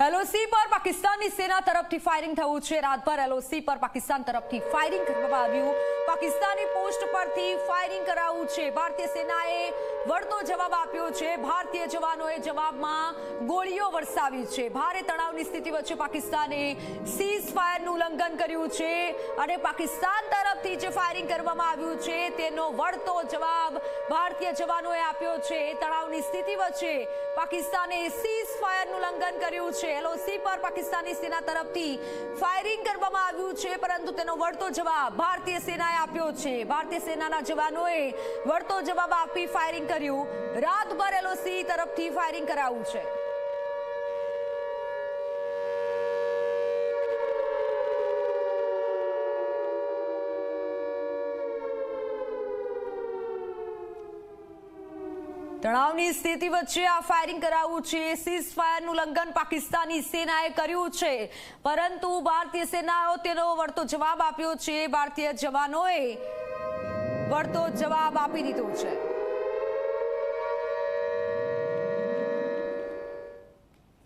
LOC पर पाकिस्तानी सेना तरफथी firing थयुं छे। रातभर एलओसी पर पाकिस्तान तरफथी फायरिंग करवामां आव्युं। पाकिस्तानी पोस्ट परथी फायरिंग कराव्युं छे। भारतीय सेनाए वळतो जवाब आप्यो छे। भारतीय जवानोए जवाबमां गोळीओ वरसावी छे। भारे तणावनी स्थिति वच्चे पाकिस्ताने सीज फायरनुं उल्लंघन कर्युं छे अने पाकिस्तान तरफथी जे फायरिंग करवामां आव्युं छे तेनो वळतो जवाब भारतीय जवानोए आप्यो छे। तणावनी स्थिति वच्चे पाकिस्ताने सीज फायरनुं उल्लंघन कर्युं छे। एलओसी पर पाकिस्तानी सेना तरफथी फायरिंग करवामां आव्युं छे परंतु तेनो वळतो जवाब भारतीय सेनाए आप्यो छे। भारतीय सेनाना जवानोए वळतो जवाब आपी फायरिंग कर्युं। रातभर एलओसी तरफथी फायरिंग कराव्युं छे। तणावनी स्थिति वच्चे आ फायरिंग कराव्युं छे। सीज फायरनुं उल्लंघन पाकिस्तानी सेनाए कर्युं छे परंतु भारतीय सेनाए तेनो वळतो जवाब आप्यो छे। भारतीय जवानोए वळतो जवाब आपी दीधो छे।